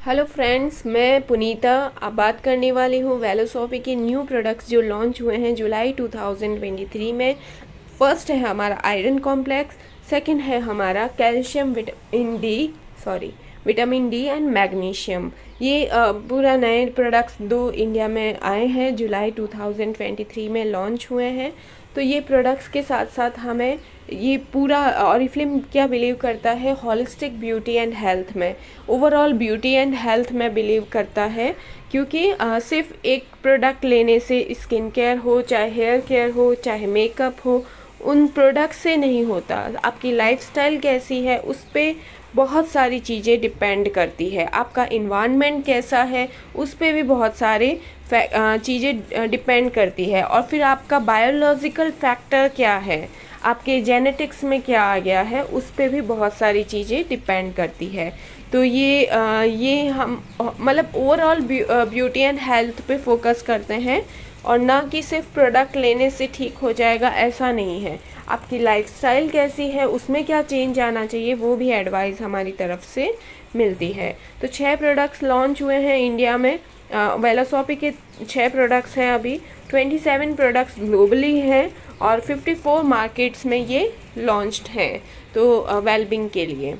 Hello friends, मैं पुनीता अब बात करने वाली हूँ वेलोसॉफी के न्यू प्रोडक्ट्स जो लॉन्च हुए हैं जुलाई 2023 में। फर्स्ट है हमारा आयरन कॉम्प्लेक्स, सेकंड है हमारा calcium vitamin D and magnesium. ये पूरा नए प्रोडक्ट्स दो इंडिया में आए हैं, जुलाई 2023 में लॉन्च हुए हैं। तो ये प्रोडक्ट्स के साथ साथ हमें ये पूरा ऑरिफ्लेम क्या बिलीव करता है, हॉलिस्टिक ब्यूटी एंड हेल्थ में, ओवरऑल ब्यूटी एंड हेल्थ में बिलीव करता है। क्योंकि सिर्फ एक प्रोडक्ट लेने से स्किन केयर हो, चाहे हेयर केयर हो, चाहे मेकअप हो, उन प्रोडक्ट से नहीं होता। आपकी लाइफस्टाइल कैसी है उस पर बहुत सारी चीज़ें डिपेंड करती है। आपका इन्वायरमेंट कैसा है उस पर भी बहुत सारे चीज़ें डिपेंड करती है। और फिर आपका बायोलॉजिकल फैक्टर क्या है, आपके जेनेटिक्स में क्या आ गया है, उस पर भी बहुत सारी चीज़ें डिपेंड करती है। तो ये हम मतलब ओवरऑल ब्यूटी एंड हेल्थ पे फोकस करते हैं, और ना कि सिर्फ प्रोडक्ट लेने से ठीक हो जाएगा, ऐसा नहीं है। आपकी लाइफस्टाइल कैसी है, उसमें क्या चेंज आना चाहिए, वो भी एडवाइस हमारी तरफ से मिलती है। तो 6 प्रोडक्ट्स लॉन्च हुए हैं इंडिया में। वेलोसॉफी के 6 प्रोडक्ट्स हैं अभी। 27 प्रोडक्ट्स ग्लोबली हैं और 54 मार्केट्स में ये लॉन्च्ड हैं, तो वेलबींग के लिए।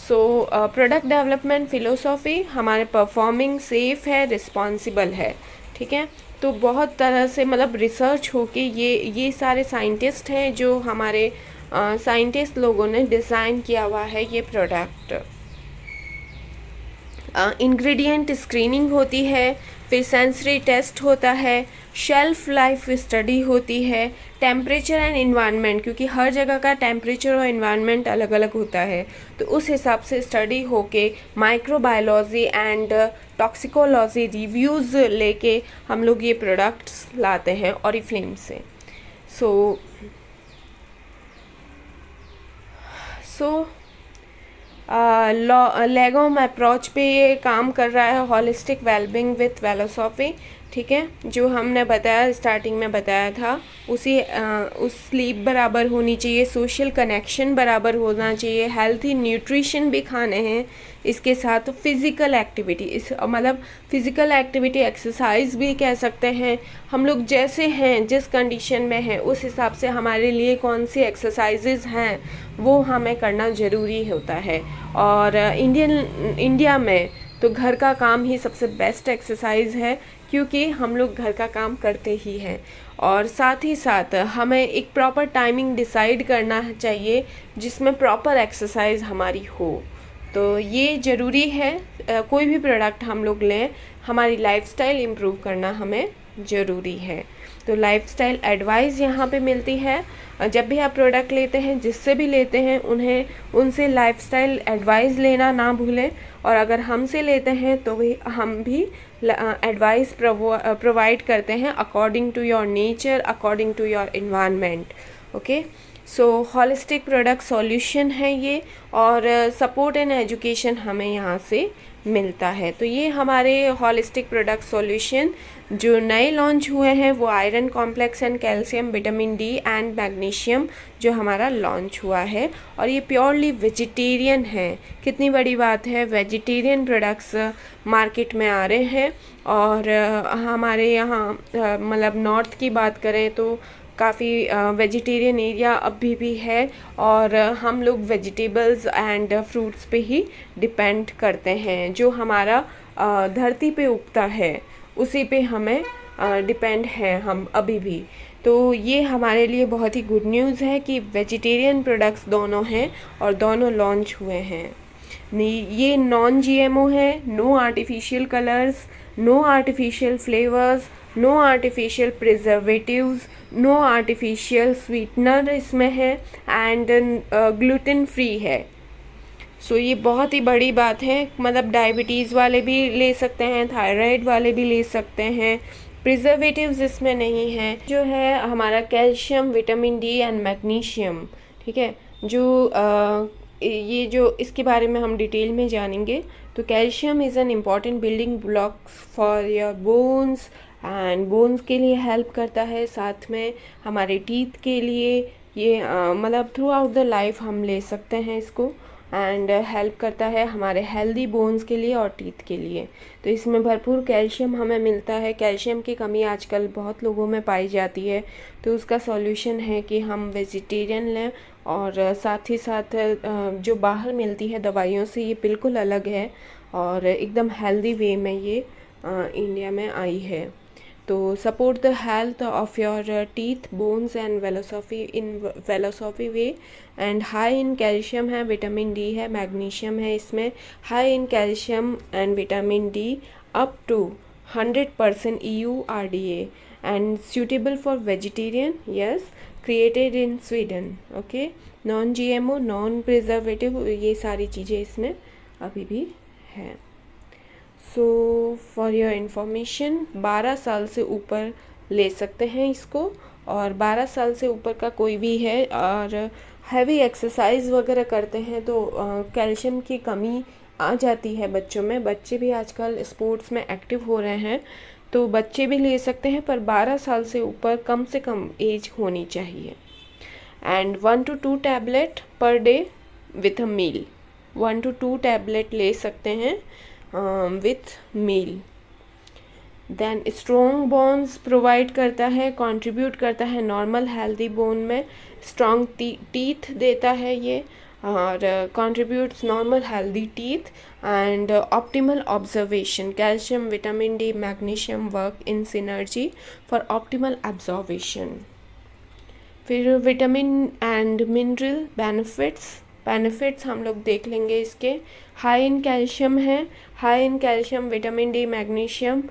सो प्रोडक्ट डेवलपमेंट फिलोसॉफी हमारे परफॉर्मिंग सेफ है, रिस्पॉन्सिबल है, ठीक है। तो बहुत तरह से मतलब रिसर्च होके ये सारे साइंटिस्ट हैं जो हमारे साइंटिस्ट लोगों ने डिज़ाइन किया हुआ है ये प्रोडक्ट। इंग्रेडिएंट स्क्रीनिंग होती है, फिर सेंसरी टेस्ट होता है, शेल्फ लाइफ स्टडी होती है, टेम्परेचर एंड इन्वायरमेंट, क्योंकि हर जगह का टेम्परेचर और इन्वायरमेंट अलग अलग होता है, तो उस हिसाब से स्टडी होके माइक्रोबायोलॉजी एंड टॉक्सिकोलॉजी रिव्यूज़ लेके हम लोग ये प्रोडक्ट्स लाते हैं ऑरिफ्लेम से। सो लेगोम अप्रोच पे ये काम कर रहा है, हॉलिस्टिक वेलबींग विथ वेलोसॉफी, ठीक है। जो हमने बताया, स्टार्टिंग में बताया था, उस स्लीप बराबर होनी चाहिए, सोशल कनेक्शन बराबर होना चाहिए, हेल्थी न्यूट्रिशन भी खाने हैं, इसके साथ फिज़िकल एक्टिविटी, इस मतलब फिज़िकल एक्टिविटी एक्सरसाइज भी कह सकते हैं। हम लोग जैसे हैं, जिस कंडीशन में हैं, उस हिसाब से हमारे लिए कौन सी एक्सरसाइजेज हैं वो हमें करना ज़रूरी होता है। और इंडिया में तो घर का काम ही सबसे बेस्ट एक्सरसाइज है, क्योंकि हम लोग घर का काम करते ही हैं। और साथ ही साथ हमें एक प्रॉपर टाइमिंग डिसाइड करना चाहिए जिसमें प्रॉपर एक्सरसाइज हमारी हो। तो ये ज़रूरी है, कोई भी प्रोडक्ट हम लोग लें, हमारी लाइफस्टाइल इम्प्रूव करना हमें ज़रूरी है। तो लाइफस्टाइल एडवाइस यहाँ पे मिलती है। जब भी आप प्रोडक्ट लेते हैं, जिससे भी लेते हैं, उनसे लाइफस्टाइल एडवाइस लेना ना भूलें। और अगर हमसे लेते हैं तो हम भी एडवाइस प्रोवाइड करते हैं according to your nature, according to your environment. Okay, so holistic product solution है ये, और सपोर्ट एंड एजुकेशन हमें यहाँ से मिलता है। तो ये हमारे हॉलिस्टिक प्रोडक्ट सॉल्यूशन जो नए लॉन्च हुए हैं, वो iron complex and calcium vitamin D and magnesium जो हमारा लॉन्च हुआ है। और ये प्योरली वेजिटेरियन है, कितनी बड़ी बात है, वेजिटेरियन प्रोडक्ट्स मार्केट में आ रहे हैं। और हमारे यहाँ मतलब नॉर्थ की बात करें तो काफ़ी वेजिटेरियन एरिया अभी भी है, और हम लोग वेजिटेबल्स एंड फ्रूट्स पे ही डिपेंड करते हैं। जो हमारा धरती पे उगता है उसी पे हमें डिपेंड है हम अभी भी। तो ये हमारे लिए बहुत ही गुड न्यूज़ है कि वेजिटेरियन प्रोडक्ट्स दोनों हैं और दोनों लॉन्च हुए हैं। ये नॉन जीएमओ है, no artificial colours, no artificial flavours, no artificial preservatives, no artificial sweetener इसमें है, एंड ग्लूटेन फ्री है। सो ये बहुत ही बड़ी बात है, मतलब डायबिटीज़ वाले भी ले सकते हैं, थायराइड वाले भी ले सकते हैं, प्रिजर्वेटिव्स इसमें नहीं है। जो है हमारा calcium vitamin D and magnesium, ठीक है। ये जो इसके बारे में हम डिटेल में जानेंगे। तो calcium is an important building blocks for your bones, and bones के लिए हेल्प करता है, साथ में हमारे टीथ के लिए ये मतलब थ्रू आउट द लाइफ हम ले सकते हैं इसको। एंड हेल्प करता है हमारे हेल्दी बोन्स के लिए और टीथ के लिए। तो इसमें भरपूर कैल्शियम हमें मिलता है। कैल्शियम की कमी आजकल बहुत लोगों में पाई जाती है, तो उसका सॉल्यूशन है कि हम वेजिटेरियन लें, और साथ ही साथ जो बाहर मिलती है दवाइयों से ये बिल्कुल अलग है और एकदम हेल्दी वे में ये इंडिया में आई है। तो support the health of your teeth, bones and Wellosophy way. And high in calcium है, विटामिन डी है, मैग्नीशियम है इसमें। High in calcium and vitamin D up to 100% EURDA and suitable for vegetarian, yes, created in Sweden, okay, non GMO, non preservative, ये सारी चीज़ें इसमें अभी भी है। सो फॉर योर इंफॉर्मेशन 12 साल से ऊपर ले सकते हैं इसको, और 12 साल से ऊपर का कोई भी है और हैवी एक्सरसाइज वगैरह करते हैं तो कैल्शियम की कमी आ जाती है बच्चों में। बच्चे भी आजकल स्पोर्ट्स में एक्टिव हो रहे हैं, तो बच्चे भी ले सकते हैं, पर 12 साल से ऊपर कम से कम एज होनी चाहिए। एंड 1 to 2 टैबलेट पर day with a meal, 1 to 2 tablet ले सकते हैं with meal. Then strong bones provide करता है, कंट्रीब्यूट करता है नॉर्मल हेल्दी बोन में। स्ट्रॉन्ग टीथ देता है ये, और contributes normal healthy teeth and optimal observation. Calcium, vitamin D, magnesium work in synergy for optimal absorption. फिर विटामिन एंड मिनरल बेनिफिट्स हम लोग देख लेंगे इसके। हाई इन कैल्शियम है, high in calcium, vitamin D, magnesium,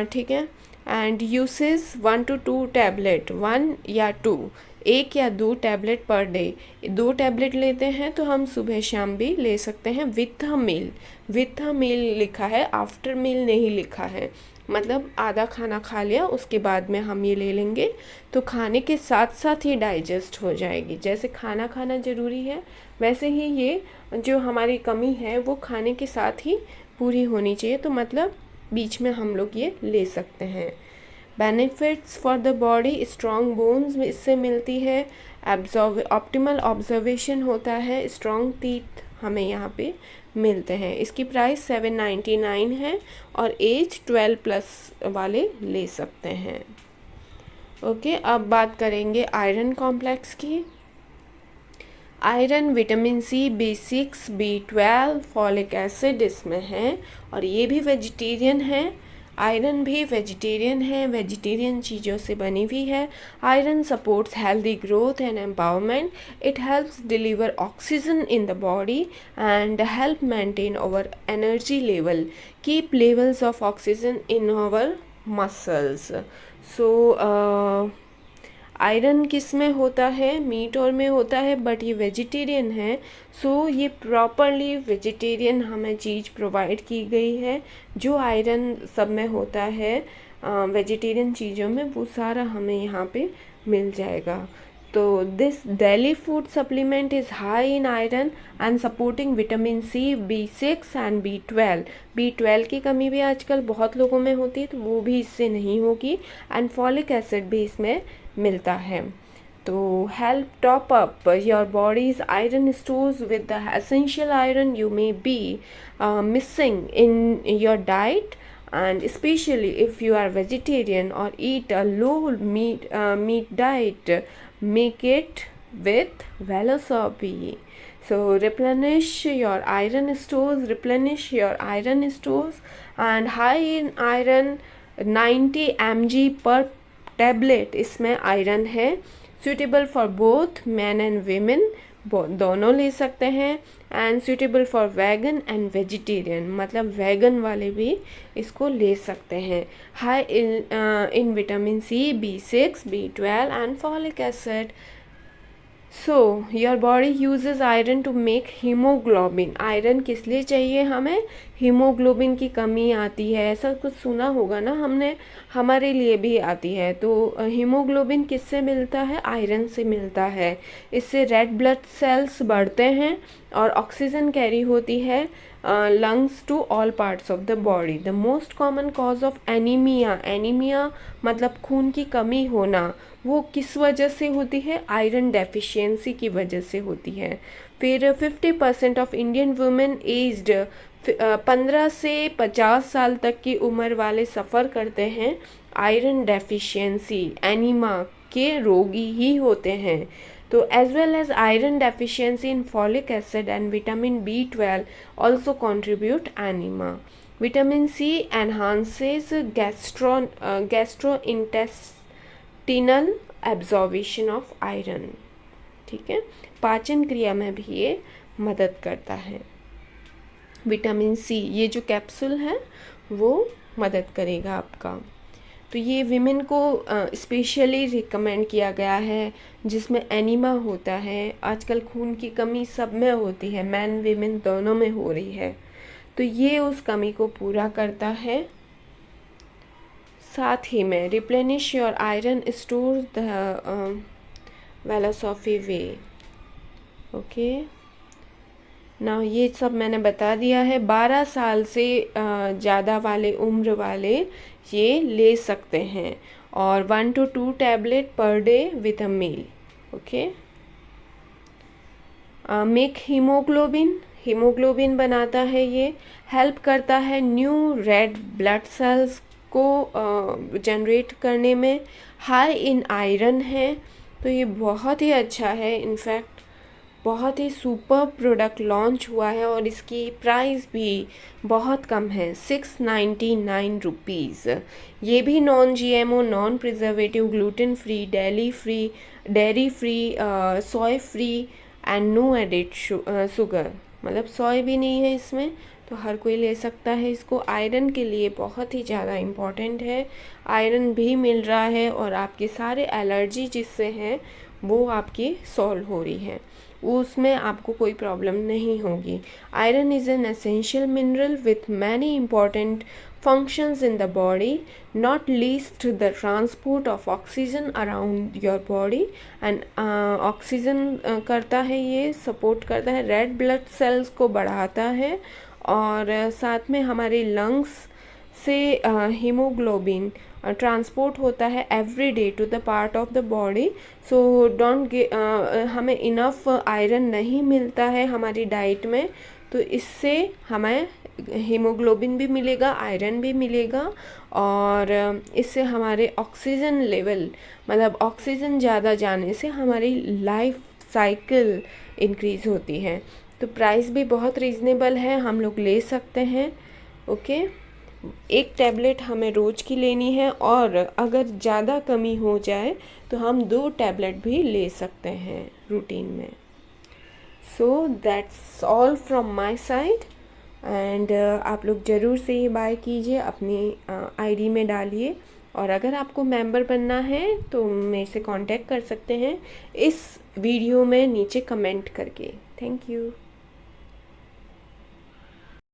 ठीक है। एंड यूसेस 1 to 2 टैबलेट, 1 या 2, 1 या 2 टैबलेट पर डे। 2 टैबलेट लेते हैं तो हम सुबह शाम भी ले सकते हैं with a meal. With a मील लिखा है, आफ्टर मील नहीं लिखा है, मतलब आधा खाना खा लिया उसके बाद में हम ये ले लेंगे तो खाने के साथ साथ ये डाइजेस्ट हो जाएगी। जैसे खाना खाना ज़रूरी है, वैसे ही ये जो हमारी कमी है वो खाने के साथ ही पूरी होनी चाहिए, तो मतलब बीच में हम लोग ये ले सकते हैं। Benefits for the body, strong bones इससे मिलती है, ऑप्टिमल ऑब्जर्वेशन होता है, स्ट्रॉन्ग टीथ हमें यहाँ पे मिलते हैं। इसकी प्राइस 799 है और एज 12+ वाले ले सकते हैं। ओके, अब बात करेंगे आयरन कॉम्प्लेक्स की। Iron, vitamin C, B6, B12, folic acid इसमें है, और ये भी वेजिटेरियन है। आयरन भी वेजिटेरियन है, वेजिटेरियन चीज़ों से बनी हुई है। Iron supports healthy growth and empowerment. It helps deliver oxygen in the body and help maintain our energy level, keep levels of oxygen in our muscles. So iron किस में होता है? मीट और में होता है, बट ये वेजिटेरियन है, सो ये प्रॉपरली वेजिटेरियन हमें चीज़ प्रोवाइड की गई है। जो आयरन सब में होता है वेजिटेरियन चीज़ों में, वो सारा हमें यहाँ पे मिल जाएगा। तो this daily food supplement is high in iron and supporting vitamin C, B6 and B12। B12 की कमी भी आजकल बहुत लोगों में होती है, तो वो भी इससे नहीं होगी। एंड फॉलिक एसिड भी इसमें मिलता है। तो help top up your bodies iron stores with the essential iron you may be missing in your diet, and especially if you are vegetarian or eat a low meat diet, make it with Velosopi. So replenish your iron stores, and high in iron 90 mg per tablet इसमें iron है, suitable for both men and women, दोनों ले सकते हैं। And suitable for vegan and vegetarian, मतलब vegan वाले भी इसको ले सकते हैं। High in vitamin C, B6, B12 and folic acid. So your body uses iron to make haemoglobin. Iron किस लिए चाहिए हमें? हीमोग्लोबिन की कमी आती है, ऐसा कुछ सुना होगा ना हमने, हमारे लिए भी आती है। तो हीमोग्लोबिन किससे मिलता है? आयरन से मिलता है। इससे रेड ब्लड सेल्स बढ़ते हैं और ऑक्सीजन कैरी होती है lungs to all parts of the body. The most common cause of anemia मतलब खून की कमी होना, वो किस वजह से होती है? आयरन डेफिशिएंसी की वजह से होती है। फिर 50% ऑफ इंडियन वुमेन एज्ड 15 से 50 साल तक की उम्र वाले सफ़र करते हैं आयरन डेफिशिएंसी, एनीमा के रोगी ही होते हैं। तो as well as iron deficiency in folic acid and vitamin B12 also contribute anemia. Vitamin C enhances gastrointestinal absorption of iron. ठीक है, पाचन क्रिया में भी ये मदद करता है। विटामिन सी, ये जो कैप्सूल है वो मदद करेगा आपका। तो ये विमेन को स्पेशली रिकमेंड किया गया है जिसमें एनीमा होता है। आजकल खून की कमी सब में होती है, मैन विमेन दोनों में हो रही है, तो ये उस कमी को पूरा करता है। साथ ही में replenish your iron store the Wellosophy way. Okay, ना ये सब मैंने बता दिया है। 12 साल से ज़्यादा वाले उम्र वाले ये ले सकते हैं, और 1 to 2 टैबलेट पर day with a meal. Okay, make haemoglobin बनाता है, ये हेल्प करता है न्यू रेड ब्लड सेल्स को जनरेट करने में। हाई इन आयरन है, तो ये बहुत ही अच्छा है। इनफैक्ट बहुत ही सुपर प्रोडक्ट लॉन्च हुआ है और इसकी प्राइस भी बहुत कम है, 699 रुपीज़। ये भी non GMO, non preservative, gluten free, dairy free, soy free and no added sugar, मतलब सोय भी नहीं है इसमें, तो हर कोई ले सकता है इसको। आयरन के लिए बहुत ही ज़्यादा इम्पॉर्टेंट है, आयरन भी मिल रहा है और आपके सारे एलर्जी जिससे हैं वो आपकी सॉल्व हो रही है, उसमें आपको कोई प्रॉब्लम नहीं होगी। Iron is an essential mineral with many important functions in the body, not least the transport of oxygen around your body and oxygen करता है, ये सपोर्ट करता है, रेड ब्लड सेल्स को बढ़ाता है, और साथ में हमारे लंग्स से हीमोग्लोबिन ट्रांसपोर्ट होता है every day to the part of the body. So हमें इनफ आयरन नहीं मिलता है हमारी डाइट में, तो इससे हमें हीमोग्लोबिन भी मिलेगा, आयरन भी मिलेगा, और इससे हमारे ऑक्सीजन लेवल, मतलब ऑक्सीजन ज़्यादा जाने से हमारी लाइफ साइकिल इंक्रीज़ होती है। तो प्राइस भी बहुत रीज़नेबल है, हम लोग ले सकते हैं। ओके, एक टैबलेट हमें रोज़ की लेनी है, और अगर ज़्यादा कमी हो जाए तो हम 2 टैबलेट भी ले सकते हैं रूटीन में। So that's all from my side, and आप लोग ज़रूर से ये बाय कीजिए, अपनी आईडी में डालिए, और अगर आपको मेंबर बनना है तो मेरे से कांटेक्ट कर सकते हैं इस वीडियो में नीचे कमेंट करके। Thank you.